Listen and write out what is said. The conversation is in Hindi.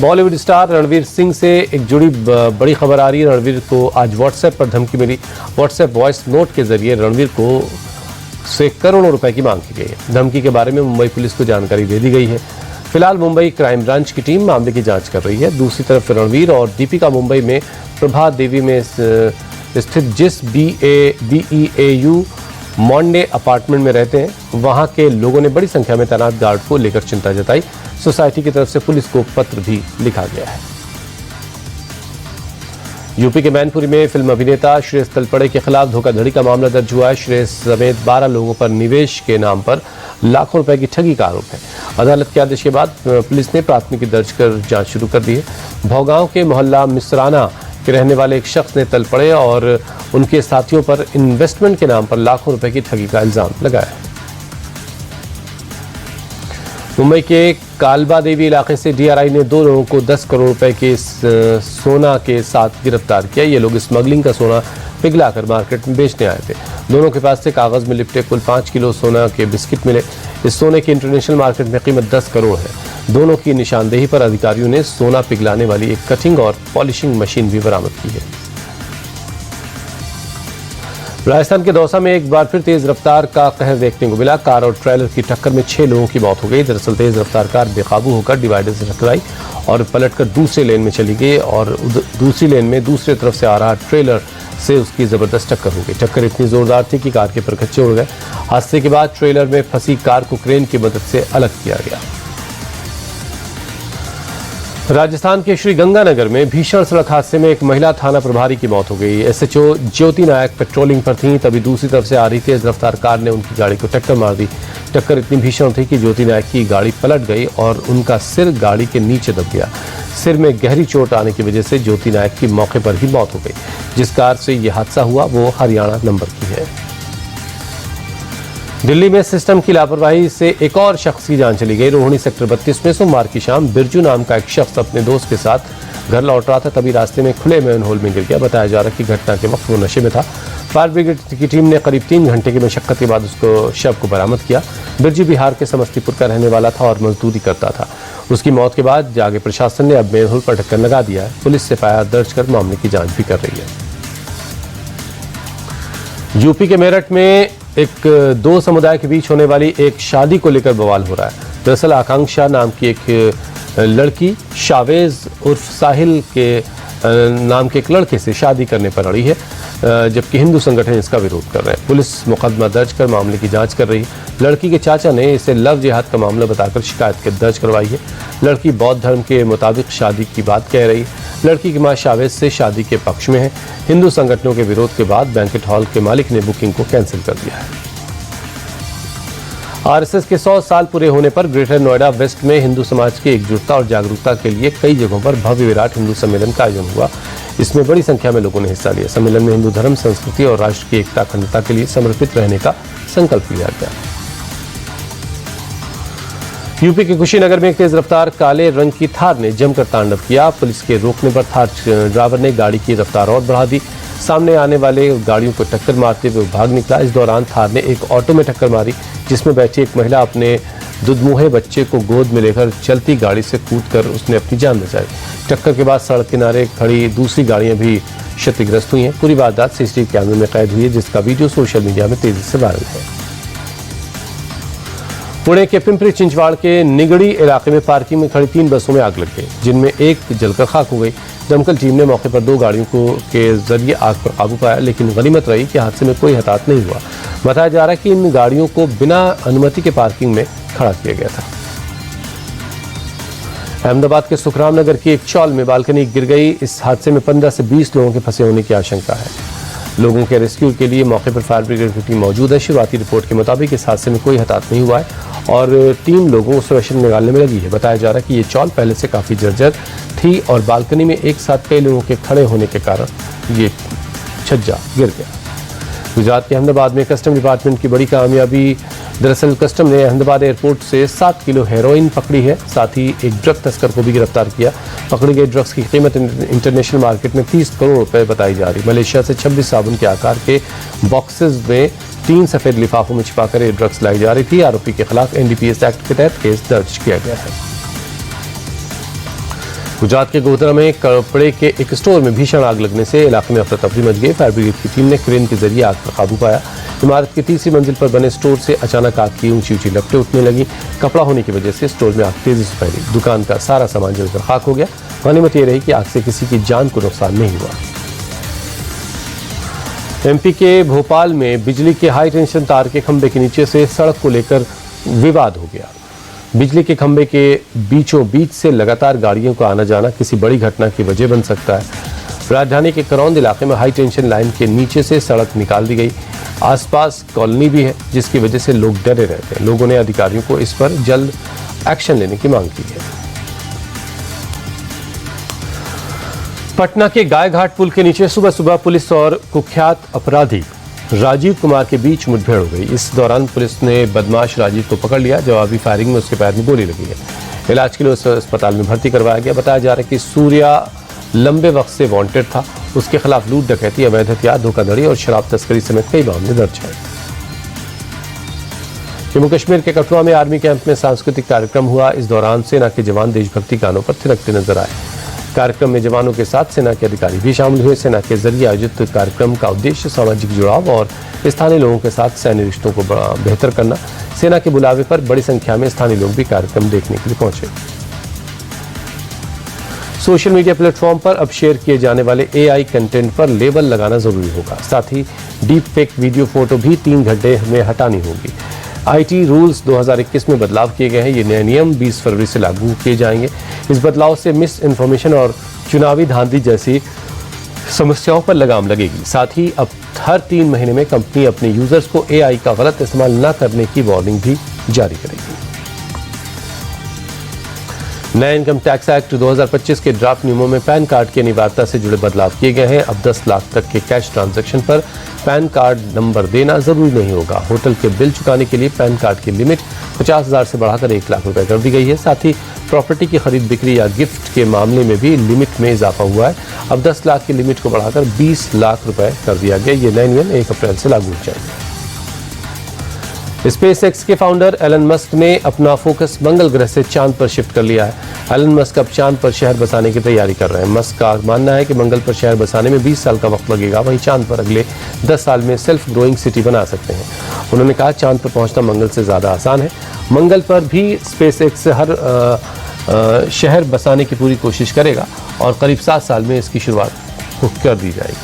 बॉलीवुड स्टार रणवीर सिंह से एक जुड़ी बड़ी खबर आ रही है। रणवीर को आज व्हाट्सएप पर धमकी मिली। व्हाट्सएप वॉइस नोट के जरिए रणवीर को से करोड़ों रुपए की मांग की गई है। धमकी के बारे में मुंबई पुलिस को जानकारी दे दी गई है। फिलहाल मुंबई क्राइम ब्रांच की टीम मामले की जांच कर रही है। दूसरी तरफ रणवीर और दीपिका मुंबई में प्रभात देवी में स्थित जिस BEAU मॉन्डे अपार्टमेंट में रहते हैं, वहां के लोगों ने बड़ी संख्या में तैनात गार्ड को लेकर चिंता जताई। सोसाइटी की तरफ से पुलिस को पत्र भी लिखा गया है। यूपी के मैनपुरी में फिल्म अभिनेता श्रेयस तलपड़े के खिलाफ धोखाधड़ी का मामला दर्ज हुआ है। श्रेयस समेत 12 लोगों पर निवेश के नाम पर लाखों रुपए की ठगी का आरोप है। अदालत के आदेश के बाद पुलिस ने प्राथमिकी दर्ज कर जांच शुरू कर दी है। भौगांव के मोहल्ला मिसराना के रहने वाले एक शख्स ने तलपड़े और उनके साथियों पर इन्वेस्टमेंट के नाम पर लाखों रुपए की ठगी का इल्जाम लगाया है। मुंबई के कालबा देवी इलाके से DRI ने 2 लोगों को 10 करोड़ रुपए के सोना के साथ गिरफ्तार किया। ये लोग स्मगलिंग का सोना पिघलाकर मार्केट में बेचने आए थे। दोनों के पास से कागज में लिपटे कुल 5 किलो सोना के बिस्किट मिले। इस सोने की इंटरनेशनल मार्केट में कीमत 10 करोड़ है। दोनों की निशानदेही पर अधिकारियों ने सोना पिघलाने वाली एक कटिंग और पॉलिशिंग मशीन भी बरामद की है। राजस्थान के दौसा में एक बार फिर तेज रफ्तार का कहर देखने को मिला। कार और ट्रेलर की टक्कर में 6 लोगों की मौत हो गई। दरअसल तेज रफ्तार कार बेकाबू होकर डिवाइडर से टकराई और पलटकर दूसरे लेन में चली गई और दूसरी लेन में दूसरी तरफ से आ रहा ट्रेलर से उसकी जबरदस्त टक्कर हो गई। टक्कर इतनी जोरदार थी कि कार के परखच्चे उड़ गए। हादसे के बाद ट्रेलर में फंसी कार को क्रेन की मदद से अलग किया गया। राजस्थान के श्री गंगानगर में भीषण सड़क हादसे में एक महिला थाना प्रभारी की मौत हो गई। SHO ज्योति नायक पेट्रोलिंग पर थीं, तभी दूसरी तरफ से आ रही तेज रफ्तार कार ने उनकी गाड़ी को टक्कर मार दी। टक्कर इतनी भीषण थी कि ज्योति नायक की गाड़ी पलट गई और उनका सिर गाड़ी के नीचे दब गया। सिर में गहरी चोट आने की वजह से ज्योति नायक की मौके पर ही मौत हो गई। जिस कार से यह हादसा हुआ वो हरियाणा नंबर की है। दिल्ली में सिस्टम की लापरवाही से एक और शख्स की जान चली गई। रोहिणी सेक्टर 32 में सोमवार की शाम बिरजू नाम का एक शख्स अपने दोस्त के साथ घर लौट रहा था, तभी रास्ते में खुले मैनहोल में गिर गया। बताया जा रहा है कि घटना के वक्त वो नशे में था। फायर ब्रिगेड की टीम ने करीब 3 घंटे की मशक्कत के बाद उसको शव को बरामद किया। बिरजू बिहार के समस्तीपुर का रहने वाला था और मजदूरी करता था। उसकी मौत के बाद आगे प्रशासन ने अब मैनहोल पर ढक्कन लगा दिया है। पुलिस FIR दर्ज कर मामले की जाँच भी कर रही है। यूपी के मेरठ में एक 2 समुदाय के बीच होने वाली एक शादी को लेकर बवाल हो रहा है। दरअसल आकांक्षा नाम की एक लड़की शावेज उर्फ साहिल के नाम के एक लड़के से शादी करने पर अड़ी है, जबकि हिंदू संगठन इसका विरोध कर रहे हैं। पुलिस मुकदमा दर्ज कर मामले की जांच कर रही है। लड़की के चाचा ने इसे लव जिहाद का मामला बताकर शिकायत दर्ज करवाई है। लड़की बौद्ध धर्म के मुताबिक शादी की बात कह रही है। लड़की की मां शावेज से शादी के पक्ष में है। हिंदू संगठनों के विरोध के बाद बैंकेट हॉल के मालिक ने बुकिंग को कैंसिल कर दिया है। RSS के 100 साल पूरे होने पर ग्रेटर नोएडा वेस्ट में हिंदू समाज की एकजुटता और जागरूकता के लिए कई जगहों पर भव्य विराट हिंदू सम्मेलन का आयोजन हुआ। इसमें बड़ी संख्या में लोगों ने हिस्सा लिया। सम्मेलन में हिंदू धर्म, संस्कृति और राष्ट्र की एकता अखंडता के लिए समर्पित रहने का संकल्प लिया गया। यूपी के कुशीनगर में एक तेज रफ्तार काले रंग की थार ने जमकर तांडव किया। पुलिस के रोकने पर थार ड्राइवर ने गाड़ी की रफ्तार और बढ़ा दी। सामने आने वाले गाड़ियों को टक्कर मारते हुए भाग निकला। इस दौरान थार ने एक ऑटो में टक्कर मारी, जिसमें बैठी एक महिला अपने दुधमुहे बच्चे को गोद में लेकर चलती गाड़ी से कूदकर उसने अपनी जान बचाई। टक्कर के बाद सड़क किनारे खड़ी दूसरी गाड़ियां भी क्षतिग्रस्त हुई हैं। पूरी वारदात CCTV कैमरे में कैद हुई है, जिसका वीडियो सोशल मीडिया में तेजी से वायरल है। पुणे के पिंपरी चिंचवाड़ के निगड़ी इलाके में पार्किंग में खड़ी 3 बसों में आग लग गई, जिनमें एक जलकर खाक हो गई। दमकल टीम ने मौके पर 2 गाड़ियों के जरिए आग पर काबू पाया, लेकिन गनीमत रही कि हादसे में कोई हताहत नहीं हुआ। बताया जा रहा है कि इन गाड़ियों को बिना अनुमति के पार्किंग में खड़ा किया गया था। अहमदाबाद के सुखराम नगर की एक चौल में बालकनी गिर गई। इस हादसे में 15 से 20 लोगों के फंसे होने की आशंका है। लोगों के रेस्क्यू के लिए मौके पर फायर ब्रिगेड की टीम मौजूद है। शुरुआती रिपोर्ट के मुताबिक इस हादसे में कोई हताहत नहीं हुआ है और टीम लोगों को सुरक्षित निकालने में लगी है। बताया जा रहा है कि ये चौल पहले से काफ़ी जर्जर थी और बालकनी में एक साथ कई लोगों के खड़े होने के कारण ये छज्जा गिर गया। गुजरात के अहमदाबाद में कस्टम डिपार्टमेंट की बड़ी कामयाबी। दरअसल कस्टम ने अहमदाबाद एयरपोर्ट से 7 किलो हेरोइन पकड़ी है। साथ ही एक ड्रग तस्कर को भी गिरफ्तार किया। पकड़ी गई ड्रग्स की कीमत इंटरनेशनल मार्केट में 30 करोड़ रुपए बताई जा रही। मलेशिया से 26 साबुन के आकार के बॉक्सेस में 3 सफेद लिफाफों में छिपाकर ये ड्रग्स लाई जा रही थी। आरोपी के खिलाफ NDPS एक्ट के तहत केस दर्ज किया गया है। गुजरात के गोधरा में कपड़े के एक स्टोर में भीषण आग लगने से इलाके में अफरा तफरी मच गई। फायर ब्रिगेड की टीम ने क्रेन के जरिए आग पर काबू पाया। इमारत की तीसरी मंजिल पर बने स्टोर से अचानक आग की ऊंची ऊंची लपटें उठने लगी। कपड़ा होने की वजह से स्टोर में आग तेजी से फैली। दुकान का सारा सामान जलकर खाक हो गया। गनीमत यह रही कि आग से किसी की जान को नुकसान नहीं हुआ। एमपी के भोपाल में बिजली के हाई टेंशन तार के खंभे के नीचे से सड़क को लेकर विवाद हो गया। बिजली के खंभे के बीचों बीच से लगातार गाड़ियों का आना जाना किसी बड़ी घटना की वजह बन सकता है। राजधानी के करौंद इलाके में हाई टेंशन लाइन के नीचे से सड़क निकाल दी गई। आसपास कॉलोनी भी है, जिसकी वजह से लोग डरे रहते हैं। लोगों ने अधिकारियों को इस पर जल्द एक्शन लेने की मांग की है। पटना के गायघाट पुल के नीचे सुबह सुबह पुलिस और कुख्यात अपराधी राजीव कुमार के बीच मुठभेड़ हो गई। इस दौरान पुलिस ने बदमाश राजीव को पकड़ लिया। जवाबी फायरिंग में उसके पैर में गोली लगी है। इलाज के लिए उसे अस्पताल में भर्ती करवाया गया। बताया जा रहा है कि सूर्या लंबे वक्त से वांटेड था। उसके खिलाफ लूट, डकैती, अवैध हथियार, धोखाधड़ी और शराब तस्करी समेत कई मामले दर्ज हैं। जम्मू कश्मीर के कठुआ में आर्मी कैंप में सांस्कृतिक कार्यक्रम हुआ। इस दौरान सेना के जवान देशभक्ति गानों पर थिरकते नजर आए। कार्यक्रम में जवानों के साथ सेना के अधिकारी भी शामिल हुए। सेना के जरिए आयोजित कार्यक्रम का उद्देश्य सामाजिक जुड़ाव और स्थानीय लोगों के साथ सैन्य रिश्तों को बेहतर करना। सेना के बुलावे पर बड़ी संख्या में स्थानीय लोग भी कार्यक्रम देखने के लिए पहुंचे। सोशल मीडिया प्लेटफॉर्म पर अब शेयर किए जाने वाले एआई कंटेंट पर लेबल लगाना जरूरी होगा। साथ ही डीप फेक वीडियो फोटो भी 3 घंटे में हटानी होगी। आईटी रूल्स 2021 में बदलाव किए गए हैं। ये नए नियम 20 फरवरी से लागू किए जाएंगे। इस बदलाव से मिस इन्फॉर्मेशन और चुनावी धांधली जैसी समस्याओं पर लगाम लगेगी। साथ ही अब हर 3 महीने में कंपनी अपने यूजर्स को एआई का गलत इस्तेमाल न करने की वार्निंग भी जारी करेगी। नए इनकम टैक्स एक्ट 2025 के ड्राफ्ट नियमों में पैन कार्ड की अनिवार्यता से जुड़े बदलाव किए गए हैं। अब 10 लाख तक के कैश ट्रांजैक्शन पर पैन कार्ड नंबर देना जरूरी नहीं होगा। होटल के बिल चुकाने के लिए पैन कार्ड की लिमिट 50,000 से बढ़ाकर 1 लाख रुपए कर दी गई है। साथ ही प्रॉपर्टी की खरीद बिक्री या गिफ्ट के मामले में भी लिमिट में इजाफा हुआ है। अब 10 लाख की लिमिट को बढ़ाकर 20 लाख रुपए कर दिया गया। ये नए नियम 1 अप्रैल से लागू हो जाएंगे। स्पेसएक्स के फाउंडर एलन मस्क ने अपना फोकस मंगल ग्रह से चांद पर शिफ्ट कर लिया है। एलन मस्क अब चांद पर शहर बसाने की तैयारी कर रहे हैं। मस्क का मानना है कि मंगल पर शहर बसाने में 20 साल का वक्त लगेगा। वहीं चांद पर अगले 10 साल में सेल्फ ग्रोइंग सिटी बना सकते हैं। उन्होंने कहा, चांद पर पहुंचना मंगल से ज्यादा आसान है। मंगल पर भी स्पेसएक्स हर शहर बसाने की पूरी कोशिश करेगा और करीब 7 साल में इसकी शुरुआत कर दी जाएगी।